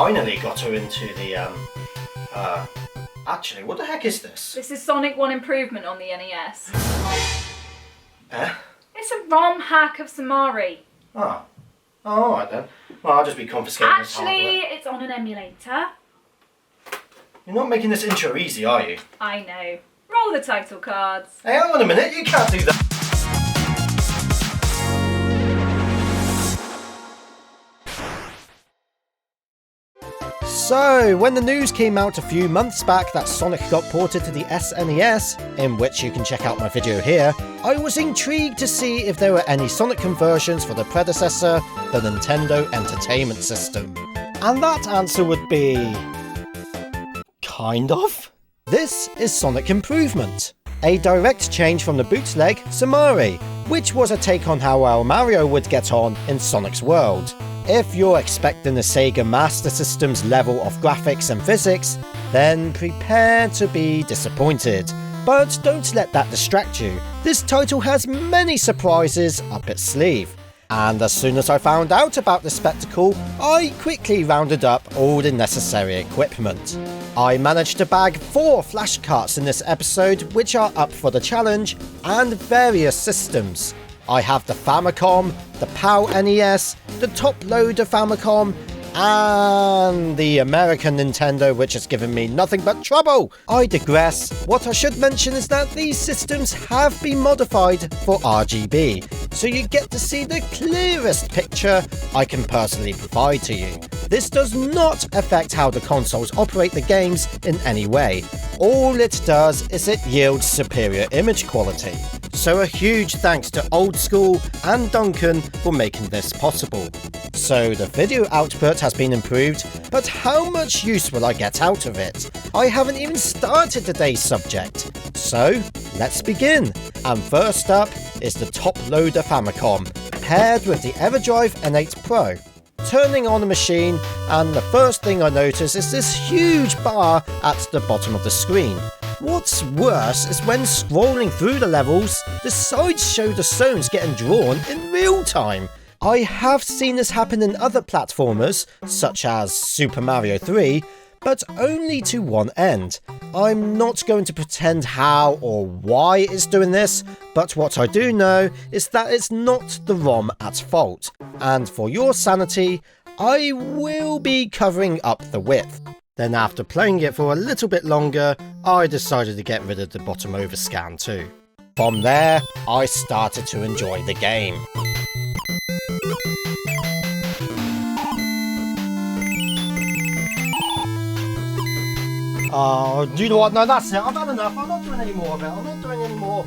finally got her into the, actually, what the heck is this? This is Sonic 1 Improvement on the NES. Eh? It's a ROM hack of Somari. Oh. Oh, alright then. Well, I'll just be confiscating this hardware. Actually, it's on an emulator. You're not making this intro easy, are you? I know. Roll the title cards. Hey, hang on a minute, you can't do that. So, when the news came out a few months back that Sonic got ported to the SNES, in which you can check out my video here, I was intrigued to see if there were any Sonic conversions for the predecessor, the Nintendo Entertainment System. And that answer would be... kind of? This is Sonic Improvement, a direct change from the bootleg Somari, which was a take on how well Mario would get on in Sonic's world. If you're expecting the Sega Master System's level of graphics and physics, then prepare to be disappointed. But don't let that distract you. This title has many surprises up its sleeve. And as soon as I found out about the spectacle, I quickly rounded up all the necessary equipment. I managed to bag 4 flash carts in this episode, which are up for the challenge, and various systems. I have the Famicom, the PAL NES, the top Loader Famicom, and the American Nintendo, which has given me nothing but trouble. I digress. What I should mention is that these systems have been modified for RGB, so you get to see the clearest picture I can personally provide to you. This does not affect how the consoles operate the games in any way. All it does is it yields superior image quality. So a huge thanks to Old School and Duncan for making this possible. So the video output has been improved, but how much use will I get out of it? I haven't even started today's subject. So let's begin. And first up is the top Loader Famicom, paired with the EverDrive N8 Pro. Turning on the machine, and the first thing I notice is this huge bar at the bottom of the screen. What's worse is when scrolling through the levels, the sides show the zones getting drawn in real time. I have seen this happen in other platformers, such as Super Mario 3, but only to one end. I'm not going to pretend how or why it's doing this, but what I do know is that it's not the ROM at fault, and for your sanity, I will be covering up the width. Then after playing it for a little bit longer, I decided to get rid of the bottom overscan too. From there, I started to enjoy the game. Oh, do you know what? No, that's it. I've had enough. I'm not doing any more of it. I'm not doing any more.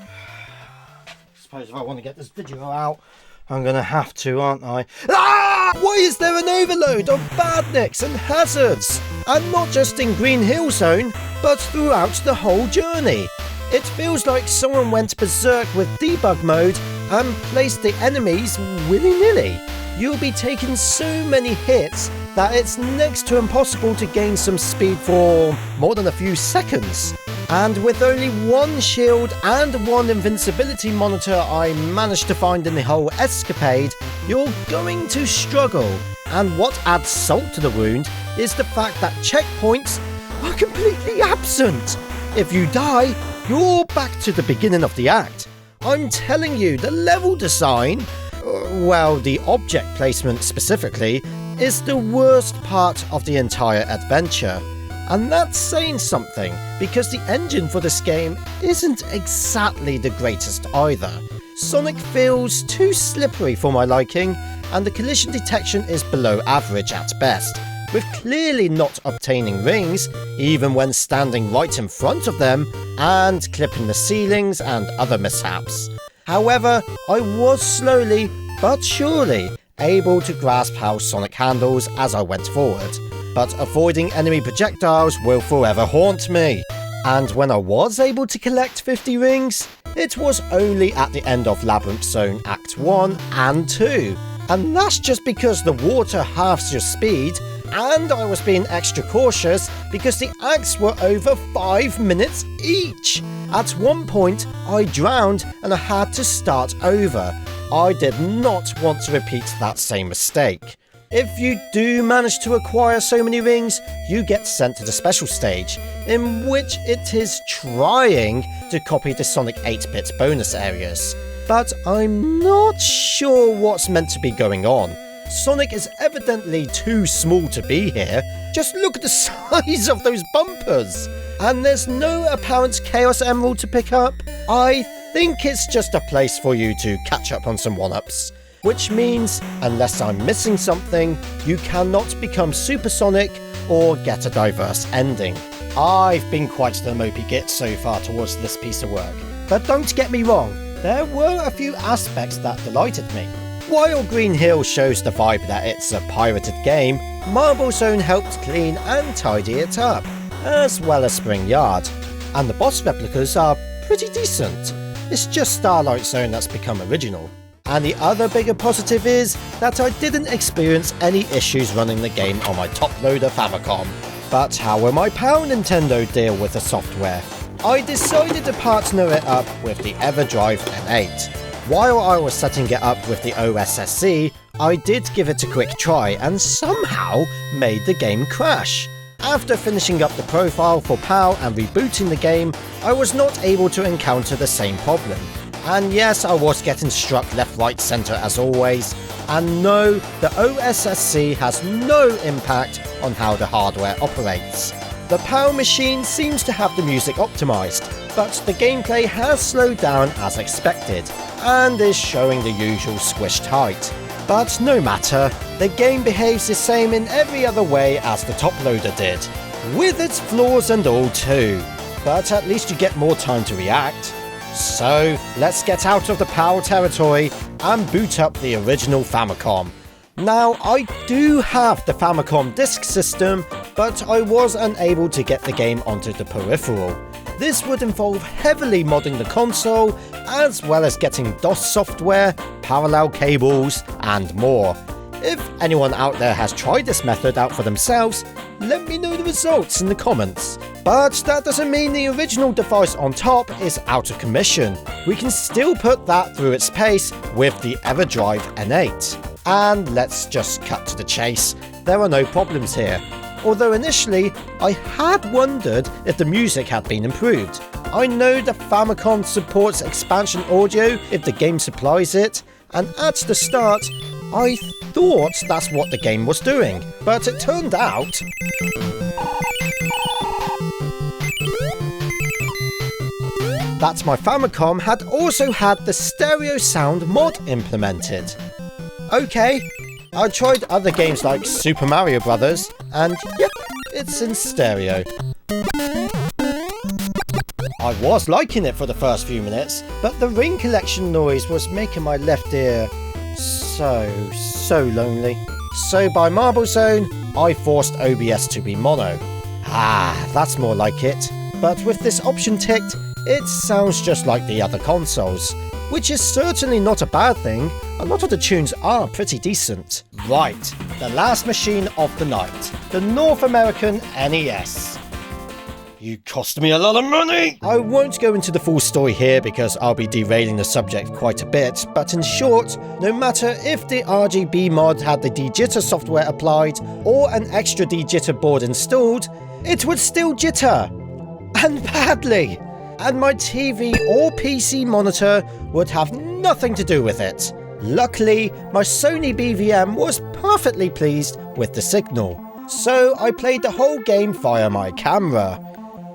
I suppose if I want to get this video out, I'm going to have to, aren't I? Ah! Why is there an overload of badniks and hazards? And not just in Green Hill Zone, but throughout the whole journey. It feels like someone went berserk with debug mode and placed the enemies willy-nilly. You'll be taking so many hits that it's next to impossible to gain some speed for more than a few seconds. And with only one shield and one invincibility monitor I managed to find in the whole escapade, you're going to struggle. And what adds salt to the wound is the fact that checkpoints are completely absent. If you die, you're back to the beginning of the act. I'm telling you, the level design, well, the object placement specifically, is the worst part of the entire adventure. And that's saying something, because the engine for this game isn't exactly the greatest either. Sonic feels too slippery for my liking, and the collision detection is below average at best, with clearly not obtaining rings, even when standing right in front of them, and clipping the ceilings and other mishaps. However, I was slowly, but surely, able to grasp how Sonic handles as I went forward. But avoiding enemy projectiles will forever haunt me. And when I was able to collect 50 rings, it was only at the end of Labyrinth Zone Act 1 and 2. And that's just because the water halves your speed, and I was being extra cautious because the acts were over 5 minutes each. At one point, I drowned and I had to start over. I did not want to repeat that same mistake. If you do manage to acquire so many rings, you get sent to the special stage, in which it is trying to copy the Sonic 8-bit bonus areas. But I'm not sure what's meant to be going on. Sonic is evidently too small to be here. Just look at the size of those bumpers! And there's no apparent Chaos Emerald to pick up. I think it's just a place for you to catch up on some one-ups. Which means, unless I'm missing something, you cannot become supersonic or get a diverse ending. I've been quite the mopey git so far towards this piece of work, but don't get me wrong, there were a few aspects that delighted me. While Green Hill shows the vibe that it's a pirated game, Marble Zone helped clean and tidy it up, as well as Spring Yard. And the boss replicas are pretty decent. It's just Starlight Zone that's become original. And the other bigger positive is that I didn't experience any issues running the game on my top loader Famicom. But how will my PAL Nintendo deal with the software? I decided to partner it up with the EverDrive N8. While I was setting it up with the OSSC, I did give it a quick try and somehow made the game crash. After finishing up the profile for PAL and rebooting the game, I was not able to encounter the same problem. And yes, I was getting struck left, right, centre as always. And no, the OSSC has no impact on how the hardware operates. The PAL machine seems to have the music optimised, but the gameplay has slowed down as expected, and is showing the usual squished height. But no matter, the game behaves the same in every other way as the top loader did, with its flaws and all too. But at least you get more time to react. So, let's get out of the PAL territory and boot up the original Famicom. Now, I do have the Famicom disk system, but I was unable to get the game onto the peripheral. This would involve heavily modding the console, as well as getting DOS software, parallel cables, and more. If anyone out there has tried this method out for themselves, let me know the results in the comments. But that doesn't mean the original device on top is out of commission. We can still put that through its pace with the EverDrive N8. And let's just cut to the chase. There are no problems here. Although initially, I had wondered if the music had been improved. I know the Famicom supports expansion audio if the game supplies it, and at the start, I thought that's what the game was doing, but it turned out... that my Famicom had also had the stereo sound mod implemented. Okay, I tried other games like Super Mario Bros. And yep, it's in stereo. I was liking it for the first few minutes, but the ring collection noise was making my left ear so lonely. So by Marble Zone, I forced OBS to be mono. Ah, that's more like it. But with this option ticked, it sounds just like the other consoles, which is certainly not a bad thing. A lot of the tunes are pretty decent. Right, the last machine of the night, the North American NES. You cost me a lot of money! I won't go into the full story here because I'll be derailing the subject quite a bit, but in short, no matter if the RGB mod had the de-jitter software applied or an extra de-jitter board installed, it would still jitter. And badly! And my TV or PC monitor would have nothing to do with it. Luckily, my Sony BVM was perfectly pleased with the signal, so I played the whole game via my camera.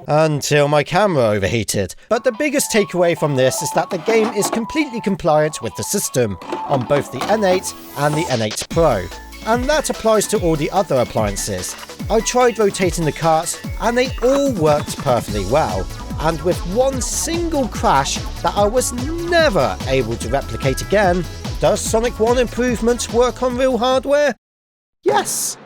Until my camera overheated. But the biggest takeaway from this is that the game is completely compliant with the system on both the N8 and the N8 Pro. And that applies to all the other appliances. I tried rotating the carts and they all worked perfectly well. And with one single crash that I was never able to replicate again, does Sonic 1 Improvement work on real hardware? Yes!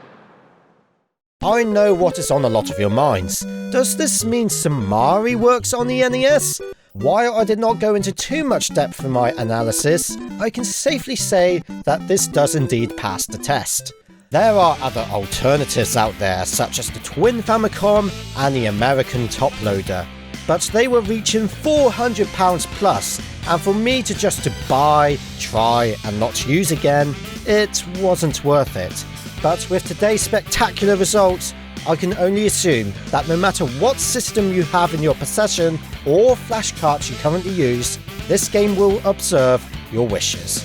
I know what is on a lot of your minds. Does this mean Somari works on the NES? While I did not go into too much depth in my analysis, I can safely say that this does indeed pass the test. There are other alternatives out there, such as the Twin Famicom and the American Top Loader, but they were reaching £400 plus, and for me to buy, try and not use again, it wasn't worth it. But with today's spectacular results, I can only assume that no matter what system you have in your possession or flash carts you currently use, this game will observe your wishes.